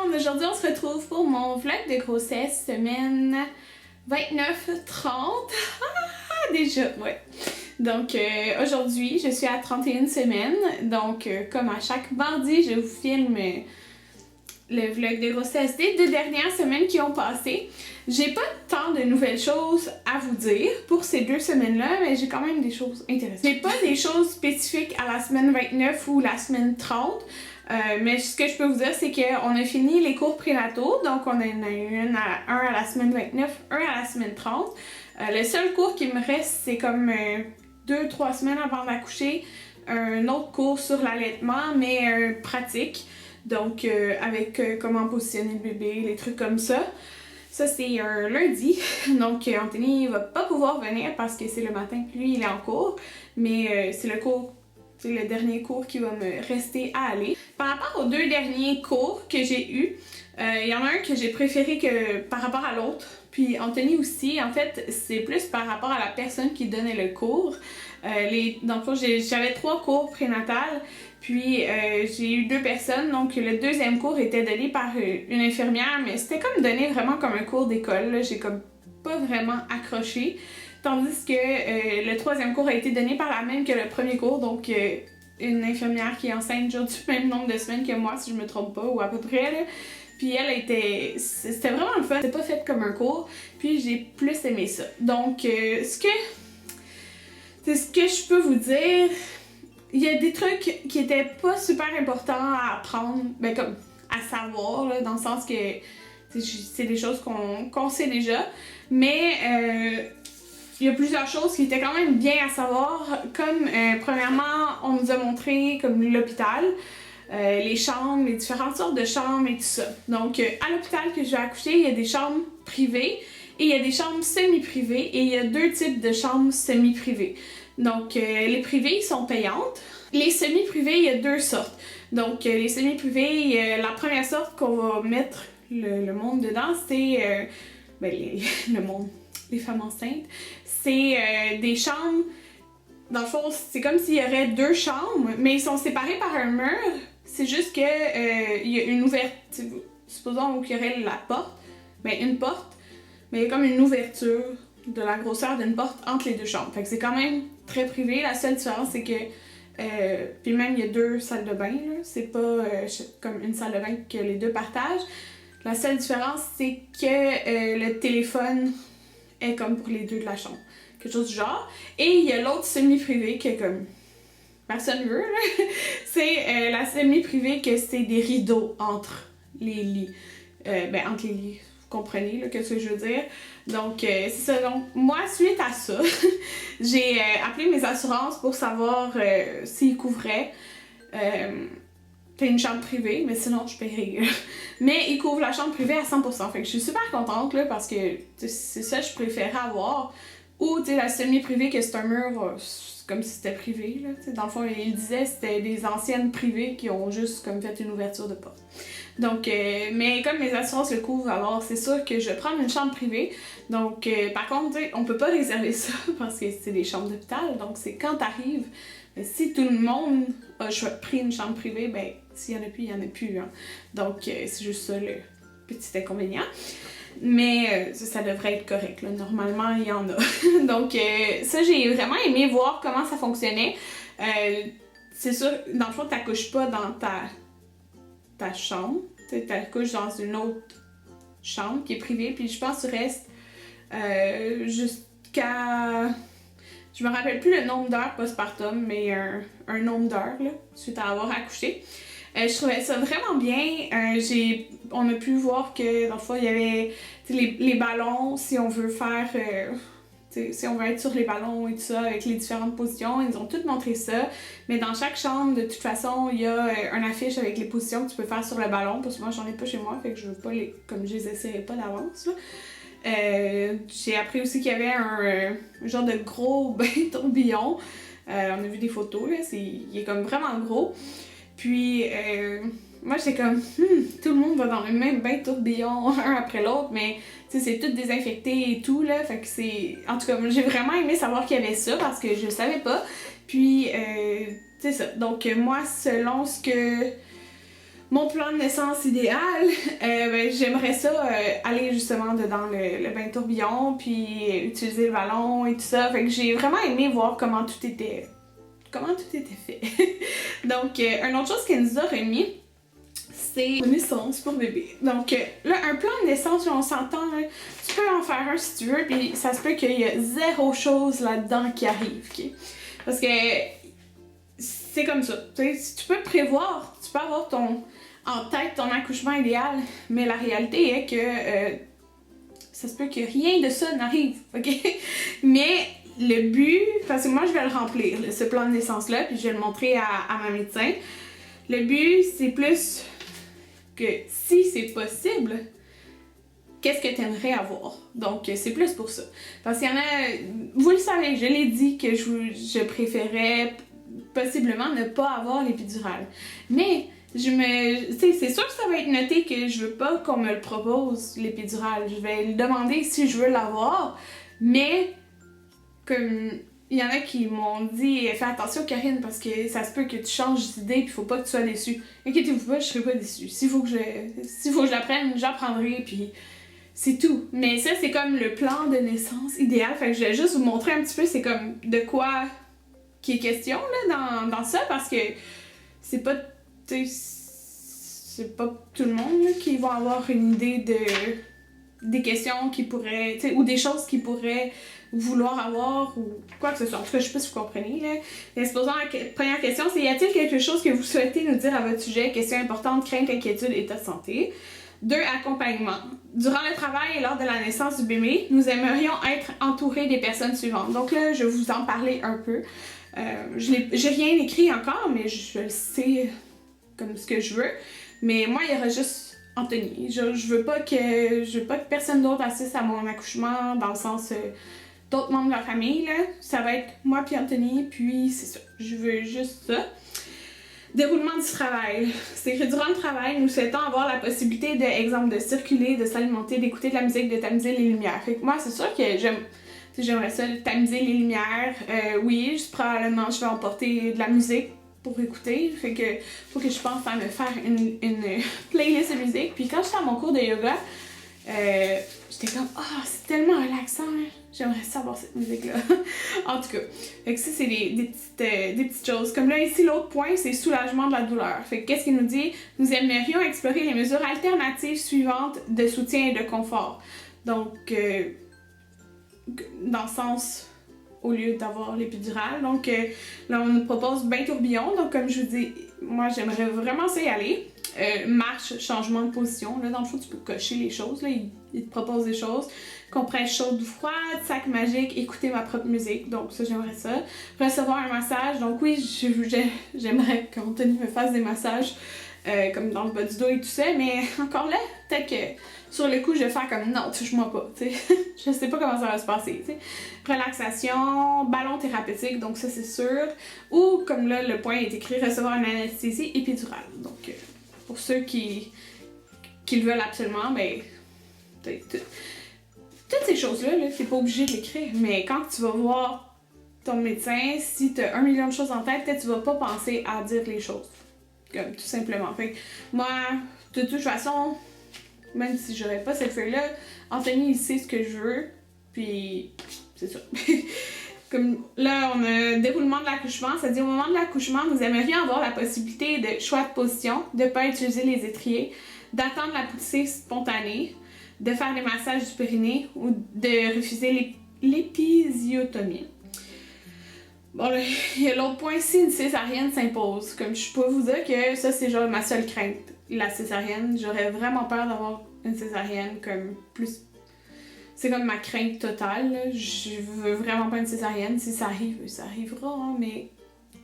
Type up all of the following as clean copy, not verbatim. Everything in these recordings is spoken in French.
monde! Aujourd'hui, on se retrouve pour mon vlog de grossesse, semaine 29-30. Déjà, ouais. Donc, aujourd'hui, je suis à 31 semaines. Donc, comme à chaque mardi, je vous filme le vlog de grossesse des 2 dernières semaines qui ont passé. J'ai pas tant de nouvelles choses à vous dire pour ces 2 semaines-là, mais j'ai quand même des choses intéressantes. J'ai pas des choses spécifiques à la semaine 29 ou la semaine 30, mais ce que je peux vous dire, c'est qu'on a fini les cours prénataux, donc on en a eu un à la semaine 29, un à la semaine 30. Le seul cours qui me reste, c'est comme 2-3 semaines avant d'accoucher, un autre cours sur l'allaitement, mais pratique. Donc, avec comment positionner le bébé, les trucs comme ça. Ça, c'est un lundi. Donc, Anthony va pas pouvoir venir parce que c'est le matin. Lui, il est en cours. Mais c'est le dernier cours qui va me rester à aller. Par rapport aux 2 derniers cours que j'ai eus, il y en a un que j'ai préféré que par rapport à l'autre. Puis Anthony aussi, en fait, c'est plus par rapport à la personne qui donnait le cours. Dans le fond, j'avais 3 cours prénatales, puis j'ai eu 2 personnes. Donc le deuxième cours était donné par une infirmière, mais c'était comme donné vraiment comme un cours d'école. J'ai comme pas vraiment accroché. Tandis que le 3e cours a été donné par la même que le premier cours, donc une infirmière qui enseigne genre du même nombre de semaines que moi, si je me trompe pas, ou à peu près, là. Puis c'était vraiment le fun, c'était pas fait comme un cours, puis j'ai plus aimé ça. Donc, ce que je peux vous dire, il y a des trucs qui étaient pas super importants à apprendre, ben comme à savoir, là, dans le sens que c'est des choses qu'on sait déjà, mais il y a plusieurs choses qui étaient quand même bien à savoir, comme premièrement, on nous a montré comme l'hôpital. Les chambres, les différentes sortes de chambres et tout ça. Donc, à l'hôpital que je vais accoucher, il y a des chambres privées et il y a des chambres semi-privées et il y a 2 types de chambres semi-privées. Donc, les privées sont payantes. Les semi-privées, il y a 2 sortes. Donc, les semi-privées, la première sorte qu'on va mettre le monde dedans, c'est le monde, les femmes enceintes. C'est des chambres. Dans le fond, c'est comme s'il y aurait 2 chambres, mais ils sont séparés par un mur. C'est juste que il y a une ouverture. Supposons qu'il y aurait la porte, une porte, mais il y a comme une ouverture de la grosseur d'une porte entre les 2 chambres. Fait que c'est quand même très privé. La seule différence, c'est que puis même il y a 2 salles de bain, là. C'est pas comme une salle de bain que les 2 partagent. La seule différence, c'est que le téléphone est comme pour les 2 de la chambre. Quelque chose du genre. Et il y a l'autre semi-privé que comme personne veut, là. C'est la semi-privée que c'est des rideaux entre les lits. Entre les lits, vous comprenez là, qu'est-ce que je veux dire. Donc, c'est ça. Donc, moi, suite à ça, j'ai appelé mes assurances pour savoir s'ils couvraient une chambre privée, mais sinon, je paierais. Mais ils couvrent la chambre privée à 100%. Fait que je suis super contente, là, parce que c'est ça que je préférais avoir. Ou, tu sais, la semi-privée, que c'est un mur, comme si c'était privé, là. T'sais, dans le fond, il disait que c'était des anciennes privées qui ont juste comme fait une ouverture de porte. Donc, mais comme mes assurances le couvrent, alors c'est sûr que je vais prendre une chambre privée. Donc, par contre, tu sais, on peut pas réserver ça parce que c'est des chambres d'hôpital. Donc, c'est quand t'arrives. Si tout le monde a pris une chambre privée, ben, s'il y en a plus, il y en a plus. Hein. Donc, c'est juste ça le petit inconvénient. Mais ça devrait être correct, là. Normalement, il y en a. Donc, ça, j'ai vraiment aimé voir comment ça fonctionnait. C'est sûr, dans le fond, t'accouches pas dans ta chambre. T'accouches dans une autre chambre qui est privée. Puis je pense que tu restes jusqu'à... Je me rappelle plus le nombre d'heures postpartum, mais un nombre d'heures, là, suite à avoir accouché. Je trouvais ça vraiment bien. On a pu voir que, dans le fond, il y avait les ballons, si on veut faire... si on veut être sur les ballons et tout ça, avec les différentes positions, ils ont tout montré ça. Mais dans chaque chambre, de toute façon, il y a une affiche avec les positions que tu peux faire sur le ballon. Parce que moi, j'en ai pas chez moi, fait que je veux pas comme je les essaierai pas d'avance, là. J'ai appris aussi qu'il y avait un genre de gros bain tourbillon. On a vu des photos, là, il est comme vraiment gros. Puis, moi j'étais comme, tout le monde va dans le même bain tourbillon, un après l'autre, mais c'est tout désinfecté et tout, là. Fait que c'est. En tout cas, j'ai vraiment aimé savoir qu'il y avait ça parce que je le savais pas. Puis, c'est ça. Donc, moi, selon ce que Mon plan de naissance idéal, ben, j'aimerais ça aller justement dans le bain tourbillon, puis utiliser le ballon et tout ça. Fait que j'ai vraiment aimé voir comment tout était fait. Donc, une autre chose qu'elle nous a remis, c'est la naissance pour bébé. Donc, là, un plan de naissance, là, on s'entend, là, tu peux en faire un si tu veux, puis ça se peut qu'il y a zéro chose là-dedans qui arrive, ok? Parce que c'est comme ça. Tu peux prévoir, tu peux avoir en tête ton accouchement idéal, mais la réalité est que ça se peut que rien de ça n'arrive, ok? Mais le but, parce que moi je vais le remplir, ce plan de naissance-là, puis je vais le montrer à ma médecin. Le but, c'est plus que si c'est possible, qu'est-ce que tu aimerais avoir? Donc, c'est plus pour ça. Parce qu'il y en a, vous le savez, je l'ai dit que je préférais possiblement ne pas avoir l'épidurale. Mais, c'est sûr que ça va être noté que je veux pas qu'on me le propose, l'épidurale. Je vais le demander si je veux l'avoir, mais comme il y en a qui m'ont dit fais attention Karine parce que ça se peut que tu changes d'idée puis faut pas que tu sois déçue. Inquiétez-vous pas, je serai pas déçue. S'il faut que je l'apprenne, j'apprendrai puis c'est tout. Mais ça c'est comme le plan de naissance idéal. Fait que je vais juste vous montrer un petit peu c'est comme de quoi qui est question là dans ça parce que c'est pas tout le monde là, qui va avoir une idée des questions qui pourraient ou des choses qui pourraient vouloir avoir ou quoi que ce soit. En tout cas, je sais pas si vous comprenez. Là. Mais supposons la première question, c'est y a-t-il quelque chose que vous souhaitez nous dire à votre sujet? Question importante, crainte, inquiétude, état de santé. 2. Accompagnement. Durant le travail et lors de la naissance du bébé, nous aimerions être entourés des personnes suivantes. Donc là, je vais vous en parler un peu. J'ai rien écrit encore, mais je le sais comme ce que je veux. Mais moi, il y aura juste Anthony. Je veux pas que personne d'autre assiste à mon accouchement dans le sens d'autres membres de la famille. Là. Ça va être moi puis Anthony, puis c'est ça. Je veux juste ça. Déroulement du travail. C'est que durant le travail, nous souhaitons avoir la possibilité de circuler, de s'alimenter, d'écouter de la musique, de tamiser les lumières. Fait que moi, c'est sûr que j'aimerais ça, tamiser les lumières. Oui, probablement, je vais emporter de la musique pour écouter. Fait que faut que je pense à me faire une playlist de musique. Puis quand j'étais à mon cours de yoga, j'étais comme c'est tellement relaxant, hein. J'aimerais savoir cette musique-là. En tout cas, fait que ça, c'est des petites choses. Comme là, ici, l'autre point, c'est soulagement de la douleur. Fait que qu'est-ce qu'il nous dit? Nous aimerions explorer les mesures alternatives suivantes de soutien et de confort. Donc, dans le sens, au lieu d'avoir l'épidurale. Donc, là, on nous propose bain tourbillon. Donc, comme je vous dis, moi, j'aimerais vraiment ça y aller. Marche, changement de position. Là, dans le fond, tu peux cocher les choses. Là, il te propose des choses. Compresse chaude ou froide, sac magique, écouter ma propre musique. Donc ça, j'aimerais ça. Recevoir un massage. Donc oui, j'aimerais qu'Anthony me fasse des massages comme dans le bas du dos et tout ça. Mais encore là, peut-être que sur le coup, je vais faire comme non, touche-moi pas. T'sais. Je sais pas comment ça va se passer. T'sais. Relaxation, ballon thérapeutique, donc ça c'est sûr. Ou comme là, le point est écrit, recevoir une anesthésie épidurale. Donc pour ceux qui le veulent absolument, ben toutes ces choses-là, t'es pas obligé de l'écrire, mais quand tu vas voir ton médecin, si t'as 1 million de choses en tête, peut-être tu vas pas penser à dire les choses. Comme, tout simplement. Fait que moi, de toute façon, même si j'aurais pas cette feuille-là, Anthony, il sait ce que je veux, puis c'est ça. Comme là, on a un déroulement de l'accouchement, c'est-à-dire au moment de l'accouchement, nous aimerions avoir la possibilité de choix de position, de pas utiliser les étriers, d'attendre la poussée spontanée, de faire des massages du périnée ou de refuser l'épisiotomie. Bon, là, il y a l'autre point, si une césarienne s'impose. Comme je peux vous dire que ça, c'est genre ma seule crainte. La césarienne, j'aurais vraiment peur d'avoir une césarienne comme plus... C'est comme ma crainte totale, là. Je veux vraiment pas une césarienne. Si ça arrive, ça arrivera, hein, mais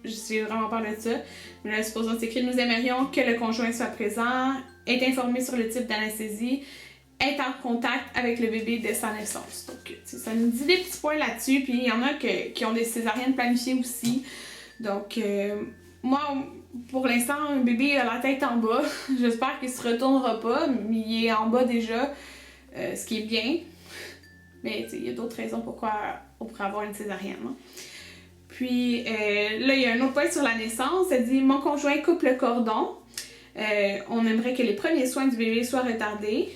j'ai vraiment peur de ça. Mais là, supposons c'est écrit, nous aimerions que le conjoint soit présent, être informé sur le type d'anesthésie, être en contact avec le bébé dès sa naissance. Donc, ça nous dit des petits points là-dessus. Puis, il y en a qui ont des césariennes planifiées aussi. Donc, moi, pour l'instant, un bébé a la tête en bas. J'espère qu'il se retournera pas, mais il est en bas déjà, ce qui est bien. Mais, il y a d'autres raisons pourquoi on pourrait avoir une césarienne. Hein. Puis, là, il y a un autre point sur la naissance. Ça dit « Mon conjoint coupe le cordon. On aimerait que les premiers soins du bébé soient retardés,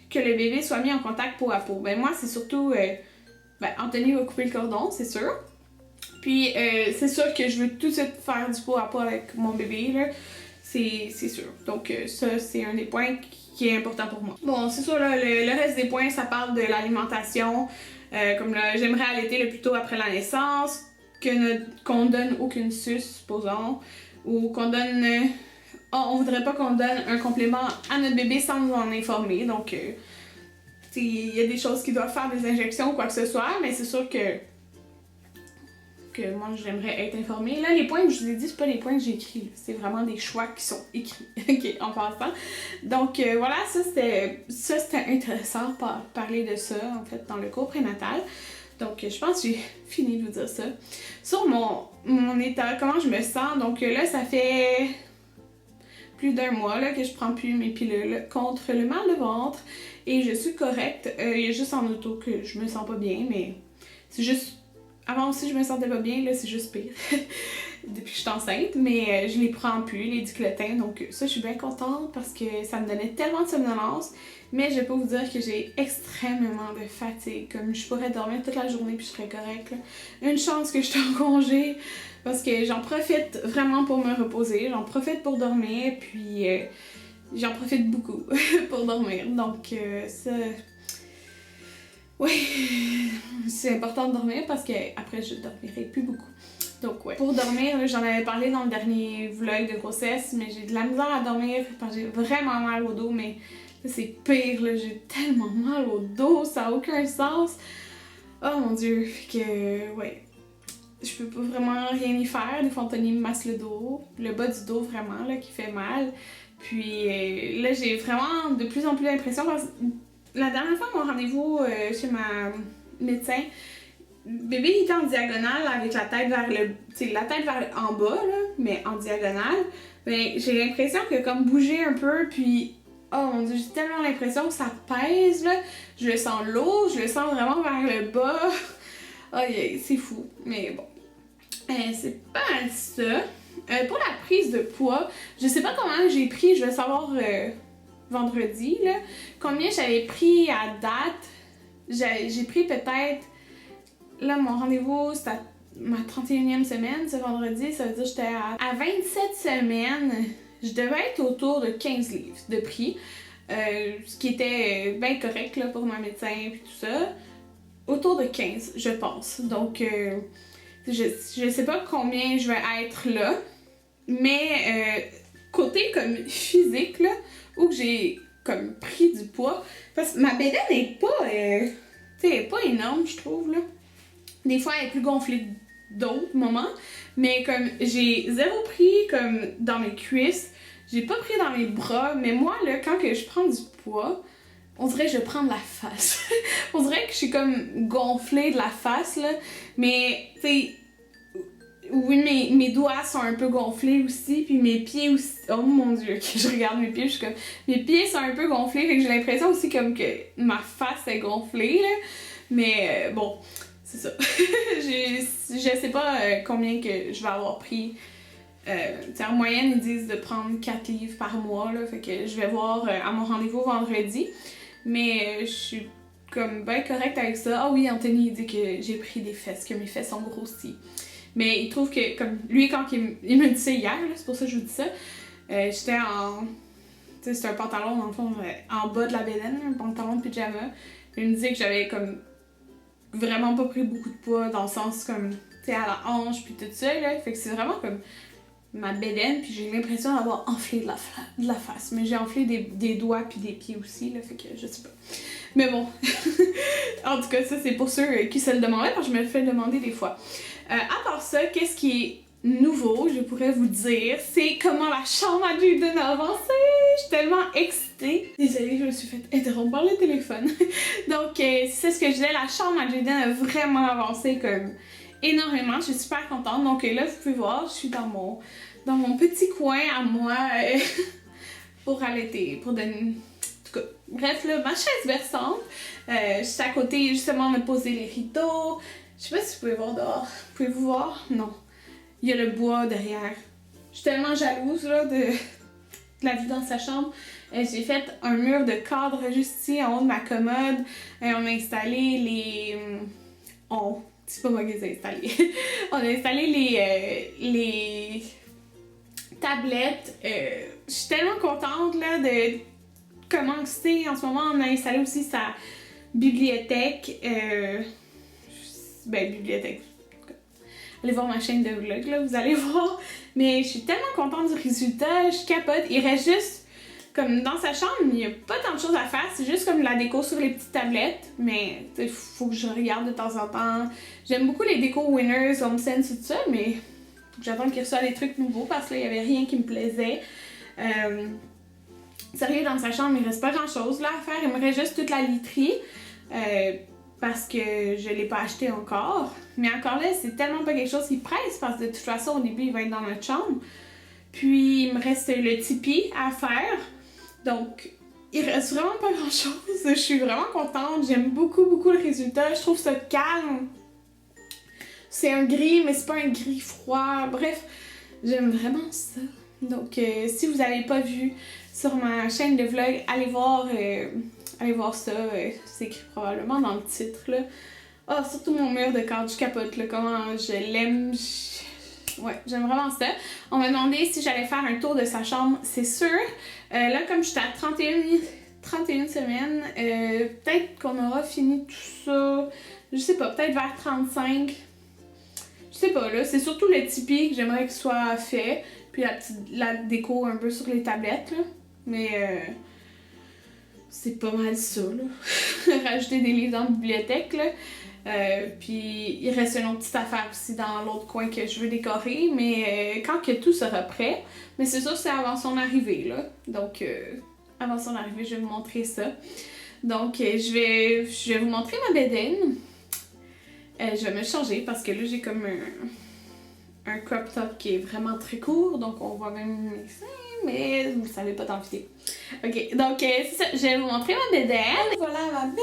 que le bébé soit mis en contact peau à peau. Ben moi, c'est surtout... Anthony va couper le cordon, c'est sûr. Puis, c'est sûr que je veux tout de suite faire du peau à peau avec mon bébé, là. C'est sûr. Donc, ça, c'est un des points qui est important pour moi. Bon, c'est sûr, là, le reste des points, ça parle de l'alimentation. Comme là, j'aimerais allaiter le plus tôt après la naissance, qu'on donne aucune suce, supposons, ou qu'on donne... on voudrait pas qu'on donne un complément à notre bébé sans nous en informer. Donc, il y a des choses qui doivent faire des injections ou quoi que ce soit, mais c'est sûr que moi j'aimerais être informée. Là, les points que je vous ai dit, c'est pas les points que j'ai écrits, c'est vraiment des choix qui sont écrits, ok, en passant. Donc voilà, ça c'était intéressant de parler de ça, en fait, dans le cours prénatal. Donc je pense que j'ai fini de vous dire ça. Sur mon état, comment je me sens, donc là, ça fait plus d'1 mois là, que je prends plus mes pilules contre le mal de ventre et je suis correcte. Il y a juste en auto que je me sens pas bien, mais c'est juste... Avant aussi, je me sentais pas bien, là, c'est juste pire. Depuis que je suis enceinte, mais je les prends plus, les diclotins, donc ça, je suis bien contente parce que ça me donnait tellement de somnolence, mais je vais pas vous dire que j'ai extrêmement de fatigue, comme je pourrais dormir toute la journée puis je serais correcte, là. Une chance que je suis en congé, parce que j'en profite vraiment pour me reposer, j'en profite pour dormir, puis j'en profite beaucoup pour dormir, donc ça... Oui, c'est important de dormir parce que après je dormirai plus beaucoup. Donc ouais. Pour dormir, j'en avais parlé dans le dernier vlog de grossesse, mais j'ai de la misère à dormir parce que j'ai vraiment mal au dos, mais là c'est pire, là, j'ai tellement mal au dos, ça a aucun sens. Oh mon dieu, fait que ouais. Je peux pas vraiment rien y faire, des fois Anthony me masse le dos, le bas du dos vraiment là qui fait mal. Puis là j'ai vraiment de plus en plus l'impression parce que la dernière fois, mon rendez-vous chez ma médecin, bébé était en diagonale avec la tête vers en bas, là, mais en diagonale. Mais j'ai l'impression que comme bouger un peu, puis oh mon dieu, j'ai tellement l'impression que ça pèse, là. Je le sens lourd, je le sens vraiment vers le bas. Oh, c'est fou, mais bon. C'est pas mal ça. Pour la prise de poids, je sais pas comment j'ai pris, je vais savoir... vendredi, là, combien j'avais pris à date. J'ai pris peut-être, là mon rendez-vous c'était ma 31e semaine, ce vendredi, ça veut dire que j'étais à 27 semaines, je devais être autour de 15 livres de prix, ce qui était bien correct là, pour ma médecin et tout ça, autour de 15 je pense, donc je sais pas combien je vais être là, mais côté comme physique là, où j'ai comme pris du poids. Parce que ma bédaine n'est pas énorme, je trouve, là. Des fois, elle est plus gonflée d'autres moments. Mais comme j'ai zéro pris comme dans mes cuisses, j'ai pas pris dans mes bras. Mais moi, là, quand que je prends du poids, on dirait que je prends de la face. On dirait que je suis comme gonflée de la face, là. Mais, tu sais... Oui, mes doigts sont un peu gonflés aussi, puis mes pieds aussi. Oh mon dieu, que je regarde mes pieds, je suis comme. Mes pieds sont un peu gonflés, fait que j'ai l'impression aussi comme que ma face est gonflée, là. Mais bon, c'est ça. Je sais pas combien que je vais avoir pris. En moyenne, ils disent de prendre 4 livres par mois, là. Fait que je vais voir à mon rendez-vous vendredi. Mais je suis comme bien correcte avec ça. Ah oui, Anthony il dit que j'ai pris des fesses, que mes fesses sont grossies. Mais il trouve que, comme lui, quand il me dit ça hier, c'est pour ça que je vous dis ça, j'étais en... Tu sais, c'était un pantalon, dans le fond, en bas de la bédaine, un pantalon de pyjama. Il me disait que j'avais, comme, vraiment pas pris beaucoup de poids, dans le sens, comme, tu sais, à la hanche, puis tout ça, là. Fait que c'est vraiment, comme, ma bédaine, puis j'ai l'impression d'avoir enflé de la face. Mais j'ai enflé des doigts puis des pieds aussi, là, fait que je sais pas. Mais bon, en tout cas, ça, c'est pour ceux qui se le demandaient, parce que je me le fais demander des fois. À part ça, qu'est-ce qui est nouveau, je pourrais vous dire, c'est comment la chambre à Jaden a avancé. Je suis tellement excitée. Désolée, je me suis fait interrompre par le téléphone. Donc, c'est ce que je disais, la chambre à Jaden a vraiment avancé comme énormément. Je suis super contente. Donc là, vous pouvez voir, je suis dans mon petit coin à moi pour allaiter, pour donner... En tout cas, bref, là, ma chaise versante. Je suis à côté, justement, de poser les rideaux. Je sais pas si vous pouvez voir dehors. Pouvez-vous voir? Non. Il y a le bois derrière. Je suis tellement jalouse, là, de la vue dans sa chambre. J'ai fait un mur de cadre juste ici en haut de ma commode. On a installé les... C'est pas moi qui les ai installés. On a installé les tablettes. Je suis tellement contente là, de comment c'est. En ce moment, on a installé aussi sa bibliothèque. Bibliothèque. Allez voir ma chaîne de vlog, là, vous allez voir. Mais je suis tellement contente du résultat, je capote. Il reste juste, comme dans sa chambre, il n'y a pas tant de choses à faire. C'est juste comme la déco sur les petites tablettes. Mais il faut que je regarde de temps en temps. J'aime beaucoup les décos Winners, HomeSense, tout ça, mais j'attends qu'il reçoive des trucs nouveaux parce qu'il n'y avait rien qui me plaisait. Sérieux, dans sa chambre, il reste pas grand chose là à faire. Il me reste juste toute la literie. Parce que je l'ai pas acheté encore. Mais encore là, c'est tellement pas quelque chose qui presse parce que de toute façon, au début, il va être dans notre chambre. Puis, il me reste le tipi à faire. Donc, il reste vraiment pas grand chose. Je suis vraiment contente. J'aime beaucoup, beaucoup le résultat. Je trouve ça calme. C'est un gris, mais c'est pas un gris froid. Bref, j'aime vraiment ça. Donc, si vous n'avez pas vu sur ma chaîne de vlog, allez voir ça. C'est écrit probablement dans le titre, là. Ah, surtout mon mur de cadre, je capote, là. Comment je l'aime. Ouais, j'aime vraiment ça. On m'a demandé si j'allais faire un tour de sa chambre, c'est sûr. Là, comme j'étais à 31 semaines, peut-être qu'on aura fini tout ça, je sais pas, peut-être vers 35. Je sais pas, là, c'est surtout le Tipeee que j'aimerais qu'il soit fait, puis la déco un peu sur les tablettes, là. Mais c'est pas mal ça, là. Rajouter des livres dans la bibliothèque, là. Puis il reste une autre petite affaire aussi dans l'autre coin que je veux décorer, mais quand que tout sera prêt, mais c'est sûr c'est avant son arrivée, là. Donc avant son arrivée, je vais vous montrer ça. Donc je vais vous montrer ma bedaine. Je vais me changer parce que là j'ai comme un crop top qui est vraiment très court, donc on voit même mes seins, mais vous ne savez pas tant filer. Ok, donc c'est ça, je vais vous montrer ma bedaine. Voilà ma bedaine.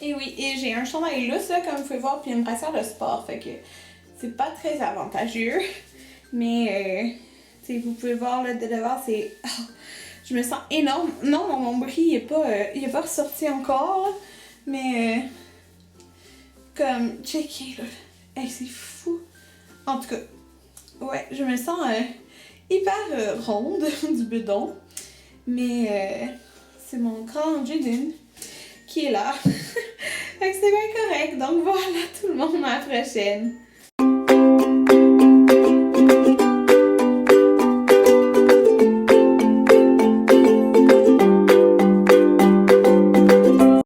Et oui, et j'ai un chandail lousse là, comme vous pouvez voir, puis une brassière de sport, fait que c'est pas très avantageux. Mais vous pouvez voir là, de devant, c'est... Oh, je me sens énorme. Non, mon nombril il est pas ressorti encore, là, mais comme, checker là. Hey, c'est fou. En tout cas, ouais, je me sens hyper ronde du bedon. Mais c'est mon grand Jaden qui est là. Fait que c'est bien correct. Donc voilà tout le monde à la prochaine.